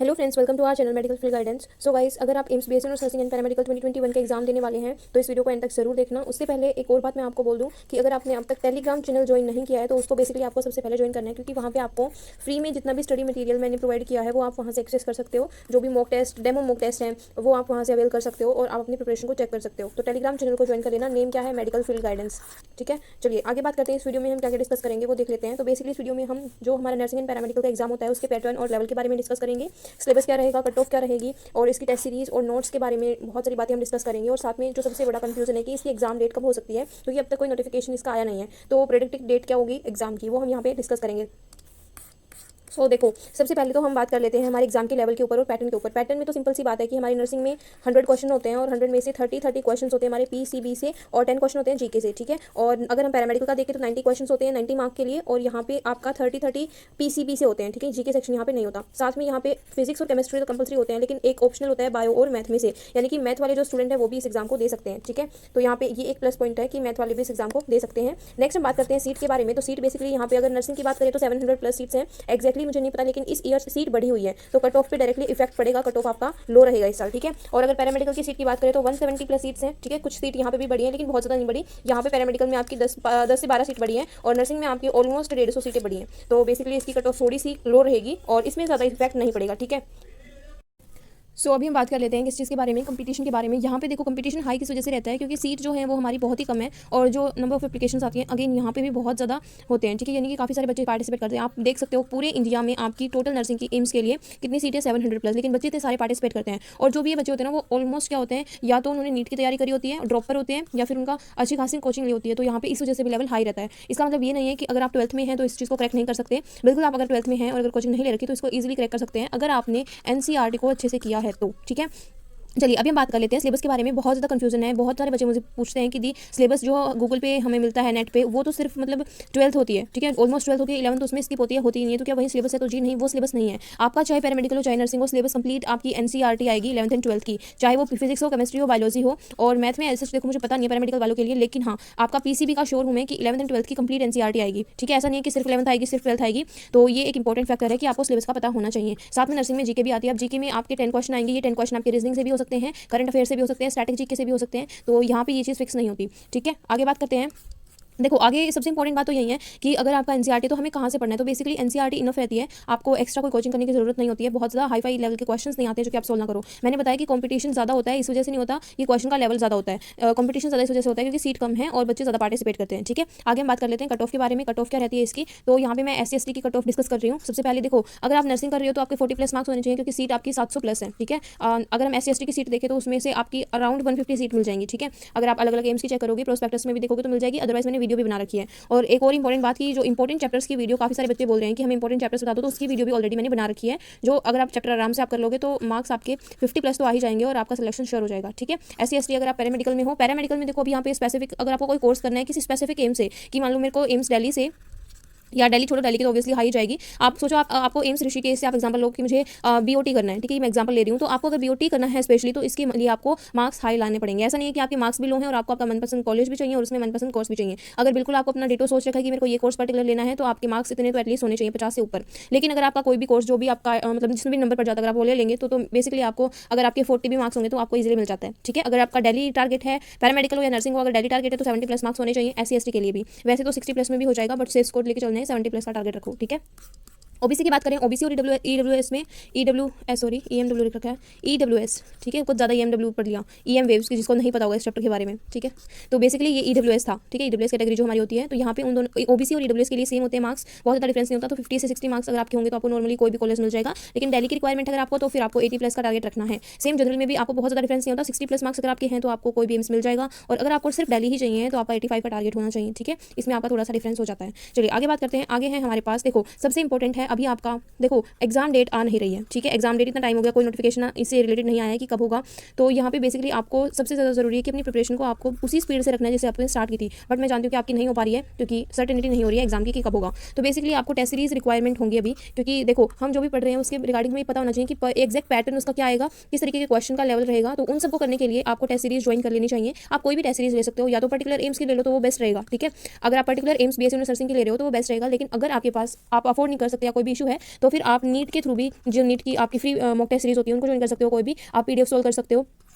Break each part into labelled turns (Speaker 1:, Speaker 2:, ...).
Speaker 1: Hello friends, welcome to our channel medical field guidance. So guys, अगर आप AIIMS BSc nursing and paramedical 2021 के exam देने वाले हैं तो इस वीडियो को एंड तक जरूर देखना। उससे पहले एक और बात मैं आपको बोल दूं कि अगर आपने अब तक टेलीग्राम चैनल ज्वाइन नहीं किया है तो उसको बेसिकली आपको सबसे पहले ज्वाइन करना है, क्योंकि वहाँ पे आपको फ्री में जितना भी स्टडी मटेरियल मैंने प्रोवाइड किया है वो आप वहाँ से एक्सेस कर सकते हो। जो भी mock test, demo mock test हैं वो आप वहाँ से अवेल कर सकते हो और आप अपनी प्रिपरेशन को चेक कर सकते हो। तो टेलीग्राम चैनल को ज्वाइन कर लेना। नेम क्या है? Medical field guidance. ठीक है, चलिए आगे बात करते हैं। इस वीडियो में हम क्या क्या डिस्कस करेंगे वो देख लेते हैं। तो बेसिकली इस वीडियो में हम जो हमारा नर्सिंग एंड पैरामेडिकल का एग्जाम होता है उसके पैटर्न और लेवल के बारे में डिस्कस करेंगे। सिलेबस क्या रहेगा, कट ऑफ क्या रहेगी और इसकी टेस्ट सीरीज और नोट्स के बारे में बहुत सारी बातें हम डिस्कस करेंगे। और साथ में जो सबसे बड़ा कंफ्यूजन है कि इसकी एग्जाम डेट कब हो सकती है, क्योंकि अब तक कोई नोटिफिकेशन इसका आया नहीं है। तो प्रेडिक्टेड डेट क्या होगी एग्जाम की, वो हम यहाँ पे डिस्कस करेंगे। देखो, सबसे पहले तो हम बात कर लेते हैं हमारे एग्जाम के लेवल के ऊपर और पैटर्न के ऊपर। पैटर्न में तो सिंपल सी बात है कि हमारी नर्सिंग में 100 क्वेश्चन होते हैं और 100 में से 30 क्वेश्चन होते हैं हमारे पीसीबी से और 10 क्वेश्चन होते हैं जीके से। ठीक है, और अगर हम पैरामेडिकल का देखें तो 90 क्वेश्चन होते हैं 90 मार्क के लिए, और यहाँ पे आपका 30 पीसीबी से होते हैं। ठीक है, जीके सेक्शन यहाँ पे नहीं होता। साथ में यहाँ पे फिजिक्स और केमिस्ट्री तो कंपलसरी होते हैं, लेकिन एक ऑप्शनल होता है बायो और मैथ में से, यानी कि मैथ वाले जो स्टूडेंट है वो भी इस एग्जाम को दे सकते हैं। ठीक है, तो यहाँ पे ये एक प्लस पॉइंट है कि मैथ वाले भी इस एग्जाम को दे सकते हैं। नेक्स्ट हम बात करते हैं सीट के बारे में। तो सीट बेसिकली यहाँ पे अगर नर्सिंग की बात करें तो 700 प्लस सीट्स हैं। एक्जैक्टली मुझे नहीं पता, लेकिन इस ईयर सीट बढ़ी हुई है तो कट ऑफ पे डायरेक्टली इफेक्ट पड़ेगा। कट ऑफ आपका लो रहेगा इस साल। ठीक है, और अगर पैरामेडिकल की सीट की बात करें तो 170 प्लस सीट्स हैं। ठीक है, कुछ सीट यहाँ पे भी बढ़ी है लेकिन बहुत ज़्यादा नहीं बढ़ी। यहाँ पे पैरामेडिकल में आपकी 10 से 12 सीट बढ़ी है और नर्सिंग में आपकी ऑलमोस्ट 150 सीटें बढ़ी हैं। तो बेसिकली इसकी कट ऑफ थोड़ी सी लो रहेगी और इसमें ज़्यादा इफेक्ट नहीं पड़ेगा। ठीक है, अभी हम बात कर लेते हैं किस चीज़ के बारे में, कंपटीशन के बारे में। यहाँ पे देखो कंपटीशन हाई किस वजह से रहता है, क्योंकि सीट जो है वो हमारी बहुत ही कम है और जो नंबर ऑफ एप्लीकेशंस आती हैं अगेन यहाँ पे भी बहुत ज़्यादा होते हैं। ठीक है, यानी कि काफ़ी सारे बच्चे पार्टिसिपेट करते हैं। आप देख सकते हो पूरे इंडिया में आपकी टोटल नर्सिंग की एम्स के लिए कितनी सीटें 700 प्लस, लेकिन बच्चे इतने सारे पार्टिसिपेट करते हैं। और जो भी ये बच्चे होते हैं ना वो ऑलमोस्ट क्या होते हैं, या तो उन्होंने नीट की तैयारी करी होती है, ड्रॉप पर होते हैं, या फिर उनका अच्छी खासी कोचिंग ली होती है। तो यहाँ पे इस वजह से भी लेवल हाई रहता है। इसका मतलब ये नहीं है कि अगर आप 12th में हैं तो इस चीज़ को क्रैक नहीं कर सकते। बिल्कुल, आप अगर 12th में हैं और अगर कोचिंग नहीं ले रखी तो इसको ईजिली क्रैक कर सकते हैं अगर आपने एनसीईआरटी को अच्छे से किया है तो। ठीक है, चलिए अभी हम बात कर लेते हैं सिलेबस के बारे में। बहुत ज़्यादा कंफ्यूजन है, बहुत सारे बच्चे मुझे पूछते हैं कि दी सिलेबस जो गूगल पे हमें मिलता है नेट पे वो तो सिर्फ मतलब 12th होती है। ठीक है, ऑलमोस्ट 12th होती है, 11th उसमें स्किप होती ही नहीं है। तो क्या वही सिलेबस है? तो जी नहीं, वो सिलेबस नहीं है आपका। चाहे पैरामेडिकल हो चाहे नर्सिंग हो, सिलेबस कंप्लीट आपकी एनसीईआरटी आएगी 11th एंड 12th की, चाहे वो फिजिक्स हो, केमिस्ट्री हो, बायोलॉजी हो। और मैथ में ऐसे देखो मुझे पता नहीं है पैरामेडिकल वालों के लिए, लेकिन हाँ आपका पीसीबी का श्योर हूँ मैं कि 11th एंड 12th की कंप्लीट एनसीईआरटी आएगी। ठीक है, ऐसा नहीं है कि सिर्फ 11th आएगी सिर्फ 12th आएगी। तो ये एक इंपॉर्टेंट फैक्टर है कि आपको सिलेबस का पता होना चाहिए। साथ में नर्सिंग में जीके भी आती है। अब जीके में आपके 10 क्वेश्चन आएंगे। ये 10 क्वेश्चन आपके रीजनिंग से भी हो सकते हैं, करंट अफेयर से भी हो सकते हैं, स्ट्रैटेजी के से भी हो सकते हैं। तो यहाँ पे ये चीज़ फिक्स नहीं होती। ठीक है, आगे बात करते हैं। देखो आगे सबसे इंपॉर्टेंट बात तो यही है कि अगर आपका एनसीईआरटी तो हमें कहाँ से पढ़ना है। तो बेसिकली एनसीईआरटी इनफ रहती है, आपको एक्स्ट्रा कोई कोचिंग करने की जरूरत नहीं होती है। बहुत ज़्यादा हाई फाई लेवल के क्वेश्चंस नहीं आते हैं जो कि आप सोल्व ना करो। मैंने बताया कि कंपटीशन ज़्यादा होता है, इस वजह से नहीं होता, ये क्वेश्चन का लेवल ज़्यादा होता है। कंपटीशन ज़्यादा इस वजह से होता है क्योंकि सीट कम है और बच्चे ज़्यादा पार्टिसिपेट करते हैं। ठीक है, आगे हम बात कर लेते हैं कट ऑफ के बारे में। कट ऑफ क्या रहती है इसकी, तो यहाँ पे मैं SC/ST की कट ऑफ डिस्कस कर रही हूँ। सबसे पहले देखो, अगर आप नर्सिंग कर रही हो तो आपके 40 प्लस मार्क्स होने चाहिए, क्योंकि सीट आपकी 700 प्लस है। ठीक है, अगर हम SC/ST की सीट देखें तो उसमें से आपकी अराउंड 150 सीट मिल जाएंगी। ठीक है, अगर आप अलग अलग एम्स की चेक करोगे, प्रोस्पेक्टस में भी देखोगे तो मिल जाएगी, अदरवाइज मैंने वीडियो भी बना रखी है। और एक और इंपॉर्टेंट बात की, जो इंपॉर्टेंट चैप्टर्स की वीडियो काफी सारे बच्चे बोल रहे हैं कि हमें इंपॉर्टेंट चैप्टर्स बता दो, तो उसकी वीडियो भी ऑलरेडी मैंने बना रखी है। जो अगर आप चैप्टर आराम से आप कर लोगे तो मार्क्स आपके 50 प्लस तो आ ही जाएंगे और आपका सिलेक्शन श्योर हो जाएगा। ठीक है, SC/ST अगर आप पैरामेडिकल में हो, पैरामेडिकल में देखो अभी यहाँ पे स्पेसिफिक अगर आपको कोई कोर्स करना है किसी स्पेसिफिक एम से, कि मान लो मेरे को एम्स दिल्ली से, या दिल्ली छोड़ो, दिल्ली की तो ऑब्वियसली हाई जाएगी। आप सोचो आपको एम्स ऋषिकेश से आप एग्जांपल लो कि मुझे BOT करना है। ठीक है, मैं एग्जांपल ले रही हूँ। तो आपको अगर BOT करना है स्पेशली तो इसके लिए आपको मार्क्स हाई लाने पड़ेंगे। ऐसा नहीं है कि आपके मार्क्स भी लो हैं और आपको आपका मनपसंद कॉलेज भी चाहिए और उसमें मनपसंद कोर्स भी चाहिए। अगर बिल्कुल आपको अपना डेटो सोच रखा है कि मेरे को ये कोर्स पर्टिकुलर लेना है तो आपके मार्क्स इतने तो एटलीस्ट होने चाहिए 50 से ऊपर। लेकिन अगर आपका कोई भी कोर्स जो भी आपका मतलब जिसमें भी नंबर पड़ जाता है, अगर आप वो ले लेंगे तो बेसिकली आपको अगर आपके 40 भी मार्क्स होंगे तो आपको इजीली मिल जाता है। ठीक है, अगर आपका दिल्ली टारगेट है, पैरामेडिकल हो या नर्सिंग हो, अगर दिल्ली टारगेट है तो 70 प्लस मार्क्स होने चाहिए। SC/ST के लिए भी वैसे तो 60 प्लस में भी हो जाएगा, बट सेफ स्कोर लेके चलना है, 70 प्लस का टारगेट रखो। ठीक है, ओबीसी की बात करें, ओबीसी और ईडब्ल्यूएस में EMW लिख रखा है, EWS। ठीक है, कुछ ज़्यादा EMW पढ़ लिया, EM वेव्स की, जिसको नहीं पता होगा इस चैप्टर के बारे में। ठीक है, तो बेसिकली ये EWS था। ठीक है, EWS कैटेगरी जो हमारी होती है, तो यहाँ पे उन दोनों ओबीसी और EWS के लिए सेम होते हैं मार्क्स, बहुत ज़्यादा डिफरेंस नहीं होता। तो 50 से 60 मार्क्स अगर आपके होंगे तो आपको नॉर्मली कोई भी कॉलेज मिल जाएगा। लेकिन दिल्ली की रिक्वायरमेंट अगर आपको तो फिर आपको 80 प्लस का टारगेट रखना है। सेम जनरल में भी आपको बहुत ज़्यादा डिफरेंस नहीं होता, 60 प्लस मार्क्स अगर आपके हैं तो आपको कोई भी एम्स मिल जाएगा। और अगर आपको सिर्फ दिल्ली ही चाहिए तो आपका 85 का टारगेट होना चाहिए। ठीक है, इसमें आपका थोड़ा सा डिफरेंस हो जाता है। चलिए आगे बात करते हैं। आगे है हमारे पास, देखो सबसे इंपॉर्टेंट है अभी आपका, देखो एग्जाम डेट आ नहीं रही है। ठीक है, एग्जाम डेट इतना टाइम हो गया, कोई नोटिफिकेशन इससे रिलेटेड नहीं आया है कि कब होगा। तो यहाँ पे बेसिकली आपको सबसे ज़्यादा जरूरी है कि अपनी प्रिपरेशन को आपको उसी स्पीड से रखना है जैसे आपने स्टार्ट की थी। बट मैं जानती हूँ कि आपकी नहीं हो पा रही है क्योंकि सर्टेनिटी नहीं हो रही है एग्जाम की कि कब होगा। तो बेसिकली आपको टेस्ट सीरीज रिक्वायरमेंट होंगी अभी, क्योंकि देखो हम जो भी पढ़ रहे हैं उसके रिगार्डिंग हमें पता होना चाहिए कि एग्जैक्ट पैटर्न उसका क्या आएगा, किस तरीके के क्वेश्चन का लेवल रहेगा। तो उन सबको करने के लिए आपको टेस्ट सीरीज ज्वाइन कर लेनी चाहिए। आप कोई भी टेस्ट सीरीज ले सकते हो, या तो पर्टिकुलर एम्स की ले लो तो वो बेस्ट रहेगा। ठीक है, अगर आप पर्टिकुलर एम्स BSc नर्सिंग की ले रहे हो तो वो बेस्ट रहेगा। लेकिन अगर आपके पास आप अफोर्ड नहीं कर सकते या कोई कोई भी इशू है तो फिर आप नीट के थ्रू भी, जो नीट की आपकी फ्री मॉक टेस्ट सीरीज होती है उनको ज्वाइन कर सकते हो, कोई भी आप पीडीएफ सोल्व कर सकते हो।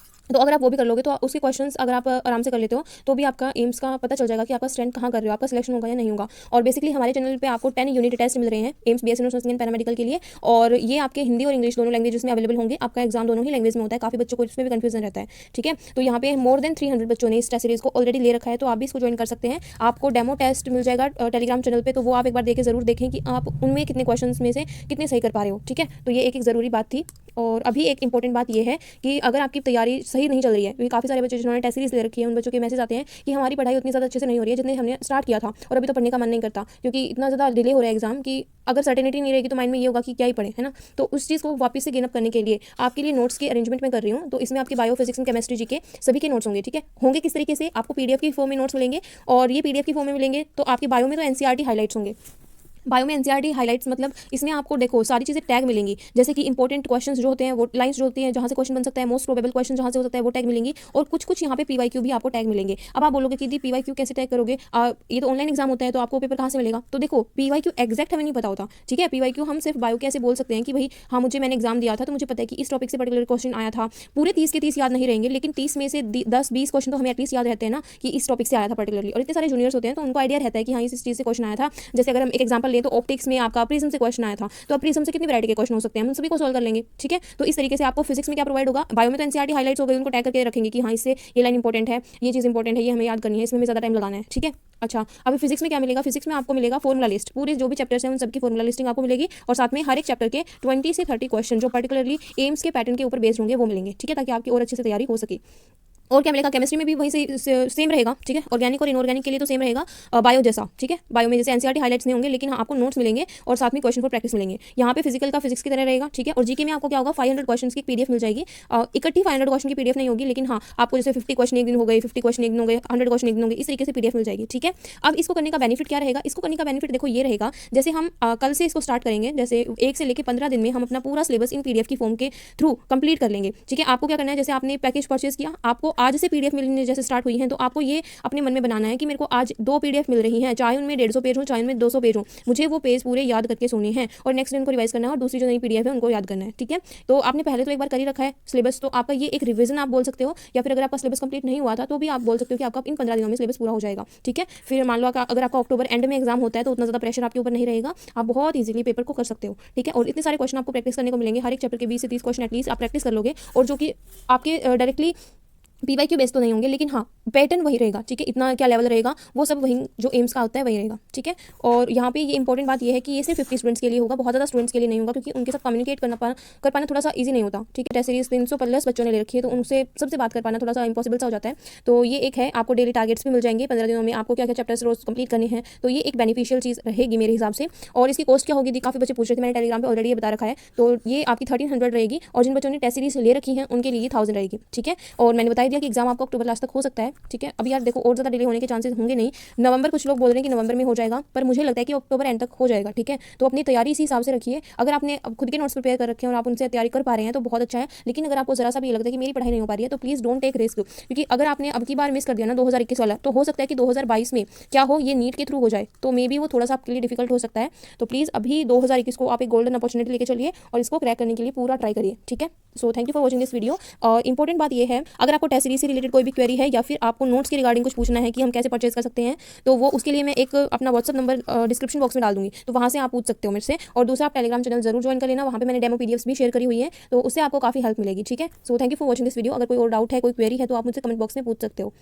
Speaker 1: तो अगर आप वो भी कर लोगे तो उसके क्वेश्चंस अगर आप आराम से कर लेते हो तो भी आपका एम्स का पता चल जाएगा कि आपका स्टैंड कहाँ कर रहे हो, आपका सिलेक्शन होगा या नहीं होगा। और बेसिकली हमारे चैनल पे आपको 10 यूनिट टेस्ट मिल रहे हैं AIIMS BSc nursing and paramedical के लिए, और ये आपके हिंदी और इंग्लिश दोनों लैंग्वेजेस में अवेलेबल होंगे। आपका एग्जाम दोनों ही लैंग्वेज में होता है, काफी बच्चों को इसमें भी कंफ्यूजन रहता है। ठीक है, तो यहाँ पे मोर देन 300 बच्चों ने इस टेस्ट सीरीज को ऑलरेडी ले रखा है, तो आप भी इसको ज्वाइन कर सकते हैं। आपको डेमो टेस्ट मिल जाएगा टेलीग्राम चैनल पे, तो वो आप एक बार देखे जरूर देखें कि आप उनमें कितने क्वेश्चन में से कितने सही कर पा रहे हो। ठीक है, तो ये एक ज़रूरी बात थी। और अभी एक इंपॉर्टेंट बात ये है कि अगर आपकी तैयारी सही नहीं चल रही है, क्योंकि काफ़ी सारे बच्चे जिन्होंने टेस्ट सीरीज ले रखी है उन बच्चों के मैसेज आते हैं कि हमारी पढ़ाई उतनी ज़्यादा अच्छे से नहीं हो रही है जितने हमने स्टार्ट किया था, और अभी तो पढ़ने का मन नहीं करता क्योंकि इतना ज़्यादा डिले हो रहा है एग्जाम कि अगर सर्टेनिटी नहीं रहेगी तो माइंड में ये होगा कि क्या ही पढ़े, है ना। तो उस चीज़ को वापस से गेन अप करने के लिए आपके लिए नोट्स की अरेंजमेंट मैं कर रही हूँ। तो इसमें आपके बायो, फिजिक्स एंड केमिस्ट्री जी के सभी के नोट्स होंगे। ठीक है, होंगे किस तरीके से, आपको पीडीएफ की फॉर्म में नोट्स मिलेंगे, और ये पीडीएफ की फॉर्म में मिलेंगे। तो आपके बायो में तो एनसीईआरटी हाइलाइट्स होंगे। बायो में एनसीईआरटी हाइलाइट्स मतलब इसमें आपको देखो सारी चीज़ें टैग मिलेंगी, जैसे कि इंपॉर्टेंट क्वेश्चंस जो होते हैं, वो लाइंस जो होती हैं जहाँ से क्वेश्चन बन सकता है, मोस्ट प्रोबेबल क्वेश्चन जहाँ से हो सकता है वो टैग मिलेंगी, और कुछ यहाँ पे पीवाईक्यू भी आपको टैग मिलेंगे। अब आप बोलोगे कि दी पीवाईक्यू कैसे टैग करोगे, ये तो ऑनलाइन एग्जाम होता है तो आपको पेपर कहाँ से मिलेगा। तो देखो पीवाईक्यू एग्जैक्ट हमें नहीं पता होता। ठीक है, पीवाईक्यू हम सिर्फ बायो के ऐसे बोल सकते हैं कि भाई हाँ मैंने एग्जाम दिया था तो मुझे पता है कि इस टॉपिक से पर्टिकुलर क्वेश्चन आया था। पूरे 30 के 30 याद नहीं रहेंगे, लेकिन 30 में से 10-20 क्वेश्चन तो हमें एटलीस्ट याद रहते हैं ना कि इस टॉपिक से आया था पर्टिकुलरली। और इतने सारे जूनियर्स होते हैं तो उनको आइडिया रहता है कि हाँ इस चीज़ से क्वेश्चन आया था। जैसे अगर हम एक एग्जाम्पल लें तो ऑप्टिक्स में आपका प्रिज्म से क्वेश्चन आया था, तो अब प्रिज्म से कितनी वैरायटी के क्वेश्चन हो सकते हैं, हम सभी को सॉल्व कर लेंगे। ठीक है, तो इस तरीके से आपको फिजिक्स में क्या प्रोवाइड होगा, बायो में तो एनसीईआरटी हाइलाइट्स हो गई, उनको टैग करके रखेंगे कि हाँ इससे ये लाइन इंपॉर्टेंट है, ये चीज़ इंपॉर्टेंट है, ये हमें याद करनी है, इसमें हमें ज़्यादा टाइम लगाना है। ठीक है, अच्छा अभी फिजिक्स में क्या मिलेगा, फिजिक्स में आपको मिलेगा फॉर्मुला लिस्ट, पूरे जो भी चैप्टर्स हैं उन सबकी फॉर्मुला लिस्टिंग आपको मिलेगी, और साथ में हर एक चैप्टर के 20 से 30 क्वेश्चन जो पर्टिकुलरली एम्स के पैटर्न के ऊपर बेस्ड होंगे वो मिलेंगे। ठीक है, ताकि आपकी और अच्छे से तैयारी हो सके। और क्या मिलेगा, केमिस्ट्री में भी वही सेम रहेगा। ठीक है, ऑर्गेनिक और इनऑर्गेनिक के लिए तो सेम रहेगा बायो जैसा। ठीक है, बायो में जैसे एनसीईआरटी हाइलाइट्स नहीं होंगे, लेकिन हाँ आपको नोट्स मिलेंगे और साथ में क्वेश्चन फॉर प्रैक्टिस मिलेंगे। यहाँ पे फिजिकल का फिजिक्स की तरह रहेगा। ठीक है, और जीके में आपको क्या होगा, 500 क्वेश्चन की पीडीएफ मिल जाएगी। इकट्ठी 500 क्वेश्चन की पीडीएफ नहीं होगी, लेकिन हाँ आपको जैसे 50 क्वेश्चन एक दिन हो गए, 50 क्वेश्चन एक दिन हो गए, 100 क्वेश्चन एक दिन हो गए, इस तरीके से पीडीएफ मिल जाएगी। ठीक है, अब इसको करने का बेनिफिट क्या रहेगा, इसको करने का बेनिफिट देखो ये रहेगा, जैसे हम कल से इसको स्टार्ट करेंगे, जैसे 1 से लेकर 15 दिन में हम अपना पूरा सिलेबस इन पीडीएफ की फॉर्म के थ्रू कंप्लीट कर लेंगे। ठीक है, आपको क्या करना है, जैसे आपने पैकेज परचेज किया, आपको आज से पीडीएफ मिलने जैसे स्टार्ट हुई है, तो आपको ये अपने मन में बनाना है कि मेरे को आज 2 पीडीएफ मिल रही हैं, चाहे उनमें 150 पेज हो, चाहे उनमें 200 पेज हो, मुझे वो पेज पूरे याद करके सोने हैं और नेक्स्ट दिन को रिवाइज करना है, और दूसरी जो नई पीडीएफ है उनको याद करना है। ठीक है, तो आपने पहले तो एक बार कर ही रखा है सिलेबस, तो आपका ये एक रिवीजन आप बोल सकते हो, या फिर अगर आपका सिलेबस कंप्लीट नहीं हुआ था तो भी आप बोल सकते हो कि आपका इन 15 दिनों में सिलेबस पूरा हो जाएगा। ठीक है, फिर मान लो अगर आपका अक्टूबर एंड में एग्जाम होता है तो उतना ज़्यादा प्रेशर आपके ऊपर नहीं रहेगा, आप बहुत ईजिली पेपर को कर सकते हो। ठीक है, और इतने सारे क्वेश्चन आपको प्रैक्टिस करने को मिलेंगे, हर एक चैप्टर के 20 से 30 क्वेश्चन एटलीस्ट आप प्रैक्टिस कर लोगे, और जो कि आपके डायरेक्टली पीवाईक्यू बेस तो नहीं होंगे, लेकिन हाँ पैटर्न वही रहेगा। ठीक है, इतना क्या लेवल रहेगा वो सब वही जो एम्स का होता है वही रहेगा। ठीक है, और यहाँ पे ये इंपॉर्टेंट बात ये है कि ये सिर्फ 50 स्टूडेंट्स के लिए होगा, बहुत ज़्यादा स्टूडेंट्स के लिए नहीं होगा, क्योंकि उनके साथ कम्युनिकेट कर पाना थोड़ा सा ईजी नहीं होता। ठीक है, टेस्ट सीरीज 300+ बच्चों ने ले रखी है, तो उनसे सबसे बात कर पाना थोड़ा सा इंपॉसिबल सा हो जाता है। तो ये एक है, आपको डेली टारगेट्स भी मिल जाएंगे 15 दिनों में, आपको क्या क्या चैप्टर्स रोज कंप्लीट करने हैं, तो ये एक बेनिफिशियल चीज़ रहेगी मेरे हिसाब से। और इसकी कॉस्ट क्या होगी, काफ़ी बच्चे पूछ रहे थे, मैंने टेलीग्राम पर ऑलरेडी ये बता रखा है, तो ये आपकी 1300 रहेगी, और जिन बच्चों ने टेस्ट सीरीज ले रखी है उनके लिए 1000 रहेगी। ठीक है, और मैंने बता दिया कि एग्जाम आपको अक्टूबर लास्ट तक हो सकता है। ठीक है, अभी यार देखो और ज़्यादा डिले होने के चांसेस होंगे नहीं, नवंबर कुछ लोग बोल रहे हैं कि नवंबर में हो जाएगा, पर मुझे लगता है कि अक्टूबर एंड तक हो जाएगा। ठीक है, तो अपनी तैयारी इसी हिसाब से रखिए। अगर आपने अब खुद के नोट्स प्रिपेयर कर रखे हैं और आप उनसे तैयारी कर पा रहे हैं तो बहुत अच्छा है, लेकिन अगर आपको जरा सा भी ये लगता है कि मेरी पढ़ाई नहीं हो पा रही है तो प्लीज़ डोंट टेक रिस्क, क्योंकि अगर आपने अब की बार मिस कर दिया ना 2021 वाला, तो हो सकता है कि 2022 में क्या हो, ये नीट के थ्रू हो जाए, तो मे बी वो थोड़ा सा आपके लिए डिफिकल्ट हो सकता है। तो प्लीज़ अभी 2021 को आप एक गोल्डन अपॉर्चुनिटी लेके चलिए और इसको क्रैक करने के लिए पूरा ट्राई करिए। ठीक है, so thank you for watching this video. और इंपॉर्टेंट बात ये है, अगर आपको टेस्ट सीरीज से रिलेटेड कोई भी क्वेरी है या फिर आपको नोट्स के रिगार्डिंग कुछ पूछना है कि हम कैसे परचेज कर सकते हैं, तो वो उसके लिए मैं एक अपना व्हाट्सअप नंबर डिस्क्रिप्शन बॉक्स में डाल दूंगी, तो वहाँ से आप पूछ सकते हो मेरे से। और दूसरा, आप टेलीग्राम चैनल जरूर ज्वाइन कर लेना, वहाँ पे मैंने डेमो पीडीएफ्स भी शेयर करी हुई है, तो उससे आपको काफ़ी हेल्प मिलेगी। ठीक है, so thank you for watching this video. अगर कोई और डाउट है, कोई क्वेरी है, तो आप मुझसे कमेंट बॉक्स में पूछ सकते हो।